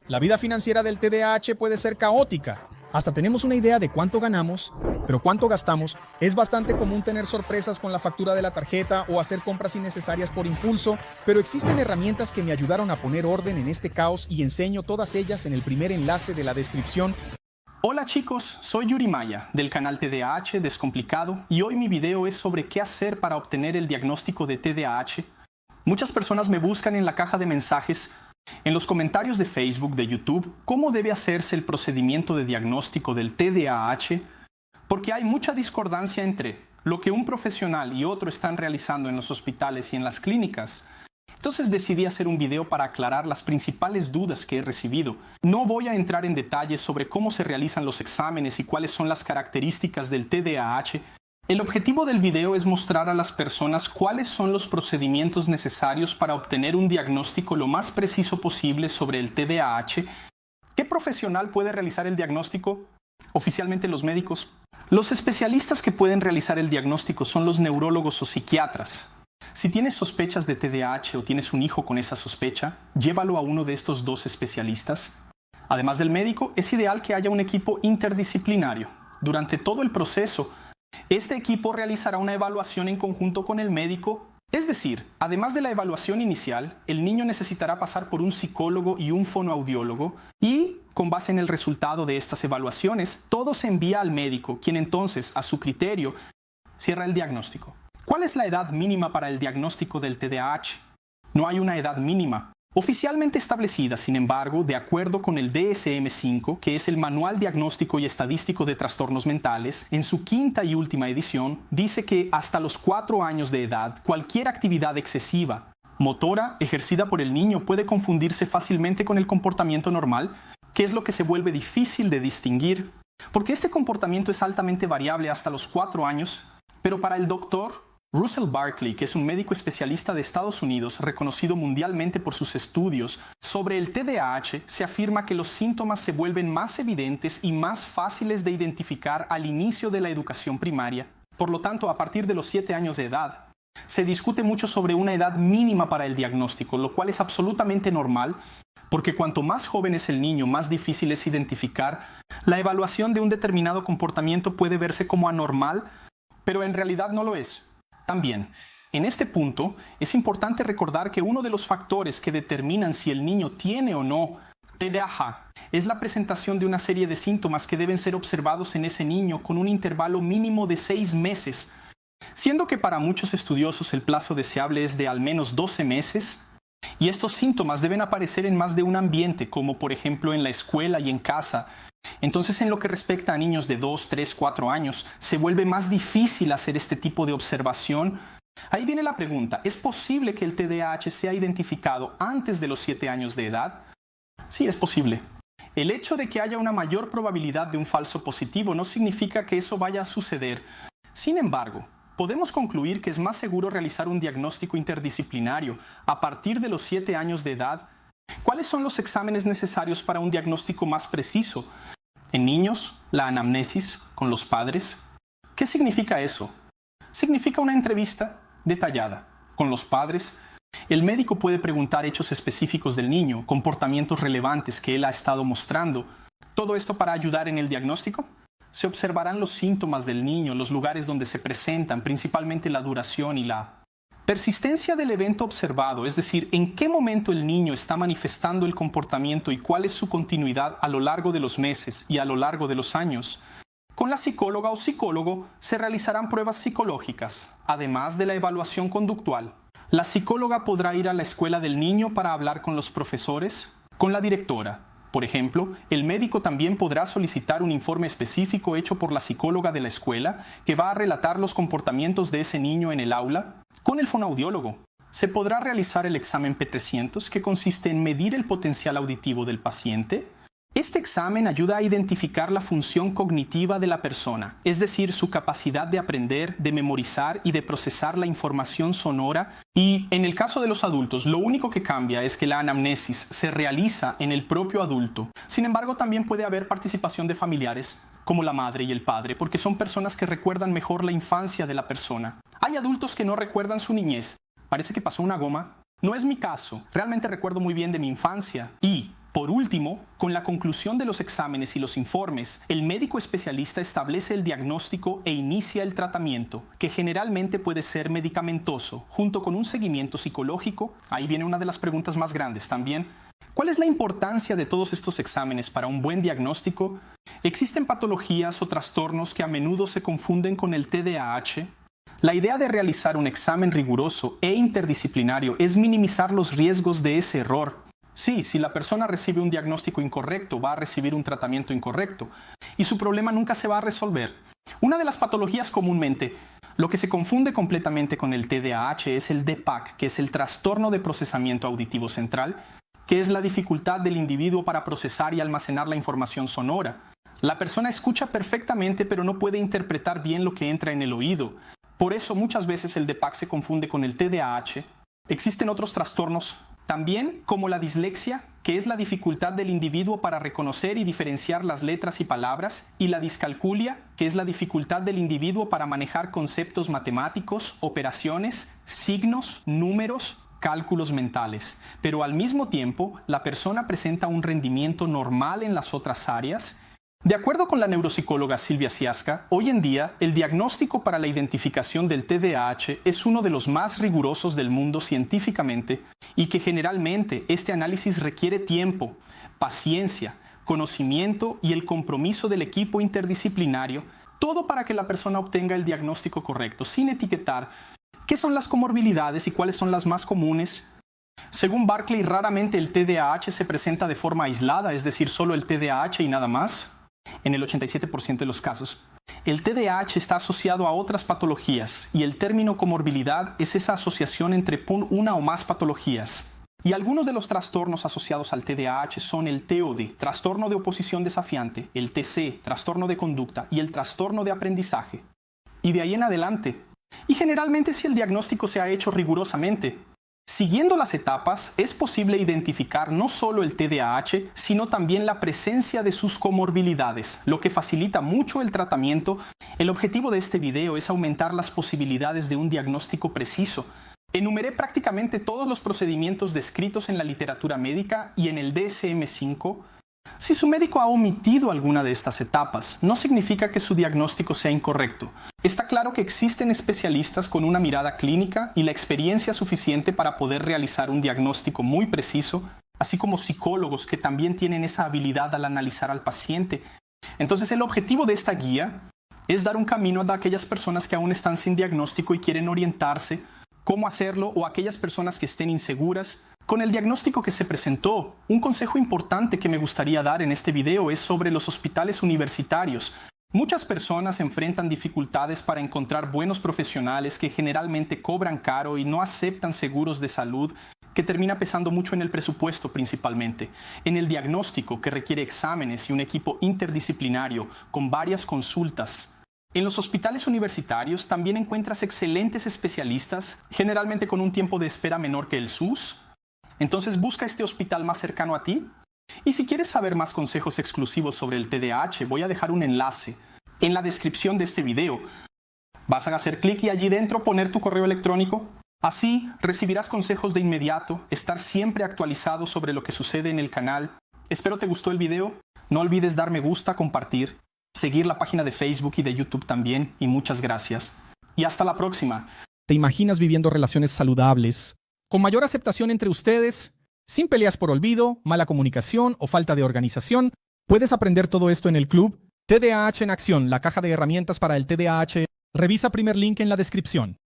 La vida financiera del TDAH puede ser caótica. Hasta tenemos una idea de cuánto ganamos, pero cuánto gastamos. Es bastante común tener sorpresas con la factura de la tarjeta o hacer compras innecesarias por impulso, pero existen herramientas que me ayudaron a poner orden en este caos y enseño todas ellas en el primer enlace de la descripción. Hola chicos, soy Yuri Maya del canal TDAH Descomplicado y hoy mi video es sobre qué hacer para obtener el diagnóstico de TDAH. Muchas personas me buscan en la caja de mensajes, en los comentarios de Facebook, de YouTube, cómo debe hacerse el procedimiento de diagnóstico del TDAH, porque hay mucha discordancia entre lo que un profesional y otro están realizando en los hospitales y en las clínicas. Entonces decidí hacer un video para aclarar las principales dudas que he recibido. No voy a entrar en detalles sobre cómo se realizan los exámenes y cuáles son las características del TDAH. El objetivo del video es mostrar a las personas cuáles son los procedimientos necesarios para obtener un diagnóstico lo más preciso posible sobre el TDAH. ¿Qué profesional puede realizar el diagnóstico? Oficialmente los médicos. Los especialistas que pueden realizar el diagnóstico son los neurólogos o psiquiatras. Si tienes sospechas de TDAH o tienes un hijo con esa sospecha, llévalo a uno de estos dos especialistas. Además del médico, es ideal que haya un equipo interdisciplinario. Durante todo el proceso, este equipo realizará una evaluación en conjunto con el médico. Es decir, además de la evaluación inicial, el niño necesitará pasar por un psicólogo y un fonoaudiólogo y, con base en el resultado de estas evaluaciones, todo se envía al médico, quien entonces, a su criterio, cierra el diagnóstico. ¿Cuál es la edad mínima para el diagnóstico del TDAH? No hay una edad mínima. Oficialmente establecida, sin embargo, de acuerdo con el DSM-5, que es el Manual Diagnóstico y Estadístico de Trastornos Mentales, en su quinta y última edición, dice que hasta los 4 años de edad, cualquier actividad excesiva, motora, ejercida por el niño puede confundirse fácilmente con el comportamiento normal, que es lo que se vuelve difícil de distinguir, porque este comportamiento es altamente variable hasta los 4 años, pero para el doctor Russell Barkley, que es un médico especialista de Estados Unidos, reconocido mundialmente por sus estudios sobre el TDAH, se afirma que los síntomas se vuelven más evidentes y más fáciles de identificar al inicio de la educación primaria. Por lo tanto, a partir de los 7 años de edad, se discute mucho sobre una edad mínima para el diagnóstico, lo cual es absolutamente normal, porque cuanto más joven es el niño, más difícil es identificar. La evaluación de un determinado comportamiento puede verse como anormal, pero en realidad no lo es. También, en este punto, es importante recordar que uno de los factores que determinan si el niño tiene o no TDAH es la presentación de una serie de síntomas que deben ser observados en ese niño con un intervalo mínimo de 6 meses, siendo que para muchos estudiosos el plazo deseable es de al menos 12 meses, y estos síntomas deben aparecer en más de un ambiente, como por ejemplo en la escuela y en casa. Entonces, en lo que respecta a niños de 2, 3, 4 años, se vuelve más difícil hacer este tipo de observación. Ahí viene la pregunta, ¿es posible que el TDAH sea identificado antes de los 7 años de edad? Sí, es posible. El hecho de que haya una mayor probabilidad de un falso positivo no significa que eso vaya a suceder. Sin embargo, podemos concluir que es más seguro realizar un diagnóstico interdisciplinario a partir de los 7 años de edad. ¿Cuáles son los exámenes necesarios para un diagnóstico más preciso? En niños, la anamnesis con los padres. ¿Qué significa eso? Significa una entrevista detallada con los padres. El médico puede preguntar hechos específicos del niño, comportamientos relevantes que él ha estado mostrando. ¿Todo esto para ayudar en el diagnóstico? Se observarán los síntomas del niño, los lugares donde se presentan, principalmente la duración y la persistencia del evento observado, es decir, en qué momento el niño está manifestando el comportamiento y cuál es su continuidad a lo largo de los meses y a lo largo de los años. Con la psicóloga o psicólogo se realizarán pruebas psicológicas, además de la evaluación conductual. La psicóloga podrá ir a la escuela del niño para hablar con los profesores, con la directora. Por ejemplo, el médico también podrá solicitar un informe específico hecho por la psicóloga de la escuela que va a relatar los comportamientos de ese niño en el aula. Con el fonoaudiólogo se podrá realizar el examen P300, que consiste en medir el potencial auditivo del paciente. Este examen ayuda a identificar la función cognitiva de la persona, es decir, su capacidad de aprender, de memorizar y de procesar la información sonora. Y en el caso de los adultos, lo único que cambia es que la anamnesis se realiza en el propio adulto. Sin embargo, también puede haber participación de familiares, como la madre y el padre, porque son personas que recuerdan mejor la infancia de la persona. Hay adultos que no recuerdan su niñez. Parece que pasó una goma. No es mi caso. Realmente recuerdo muy bien de mi infancia y Por último, con la conclusión de los exámenes y los informes, el médico especialista establece el diagnóstico e inicia el tratamiento, que generalmente puede ser medicamentoso, junto con un seguimiento psicológico. Ahí viene una de las preguntas más grandes también. ¿Cuál es la importancia de todos estos exámenes para un buen diagnóstico? ¿Existen patologías o trastornos que a menudo se confunden con el TDAH? La idea de realizar un examen riguroso e interdisciplinario es minimizar los riesgos de ese error. Sí, si la persona recibe un diagnóstico incorrecto, va a recibir un tratamiento incorrecto y su problema nunca se va a resolver. Una de las patologías comúnmente, lo que se confunde completamente con el TDAH es el DPAC, que es el trastorno de procesamiento auditivo central, que es la dificultad del individuo para procesar y almacenar la información sonora. La persona escucha perfectamente, pero no puede interpretar bien lo que entra en el oído. Por eso muchas veces el DPAC se confunde con el TDAH. Existen otros trastornos también, como la dislexia, que es la dificultad del individuo para reconocer y diferenciar las letras y palabras, y la discalculia, que es la dificultad del individuo para manejar conceptos matemáticos, operaciones, signos, números, cálculos mentales. Pero al mismo tiempo, la persona presenta un rendimiento normal en las otras áreas. De acuerdo con la neuropsicóloga Silvia Siasca, hoy en día el diagnóstico para la identificación del TDAH es uno de los más rigurosos del mundo científicamente y que generalmente este análisis requiere tiempo, paciencia, conocimiento y el compromiso del equipo interdisciplinario, todo para que la persona obtenga el diagnóstico correcto, sin etiquetar qué son las comorbilidades y cuáles son las más comunes. Según Barkley, raramente el TDAH se presenta de forma aislada, es decir, solo el TDAH y nada más. En el 87% de los casos, el TDAH está asociado a otras patologías y el término comorbilidad es esa asociación entre una o más patologías. Y algunos de los trastornos asociados al TDAH son el TOD, trastorno de oposición desafiante, el TC, trastorno de conducta y el trastorno de aprendizaje. Y de ahí en adelante. Y generalmente si el diagnóstico se ha hecho rigurosamente, siguiendo las etapas, es posible identificar no solo el TDAH, sino también la presencia de sus comorbilidades, lo que facilita mucho el tratamiento. El objetivo de este video es aumentar las posibilidades de un diagnóstico preciso. Enumeré prácticamente todos los procedimientos descritos en la literatura médica y en el DSM-5. Si su médico ha omitido alguna de estas etapas, no significa que su diagnóstico sea incorrecto. Está claro que existen especialistas con una mirada clínica y la experiencia suficiente para poder realizar un diagnóstico muy preciso, así como psicólogos que también tienen esa habilidad al analizar al paciente. Entonces, el objetivo de esta guía es dar un camino a aquellas personas que aún están sin diagnóstico y quieren orientarse cómo hacerlo, o aquellas personas que estén inseguras con el diagnóstico que se presentó. Un consejo importante que me gustaría dar en este video es sobre los hospitales universitarios. Muchas personas enfrentan dificultades para encontrar buenos profesionales que generalmente cobran caro y no aceptan seguros de salud, que termina pesando mucho en el presupuesto principalmente. En el diagnóstico, que requiere exámenes y un equipo interdisciplinario con varias consultas. En los hospitales universitarios también encuentras excelentes especialistas, generalmente con un tiempo de espera menor que el SUS. Entonces busca este hospital más cercano a ti. Y si quieres saber más consejos exclusivos sobre el TDAH, voy a dejar un enlace en la descripción de este video. Vas a hacer clic y allí dentro poner tu correo electrónico. Así recibirás consejos de inmediato, estar siempre actualizado sobre lo que sucede en el canal. Espero te gustó el video. No olvides dar me gusta, compartir, seguir la página de Facebook y de YouTube también. Y muchas gracias. Y hasta la próxima. ¿Te imaginas viviendo relaciones saludables, con mayor aceptación entre ustedes, sin peleas por olvido, mala comunicación o falta de organización? Puedes aprender todo esto en el club TDAH en Acción, la caja de herramientas para el TDAH. Revisa primer link en la descripción.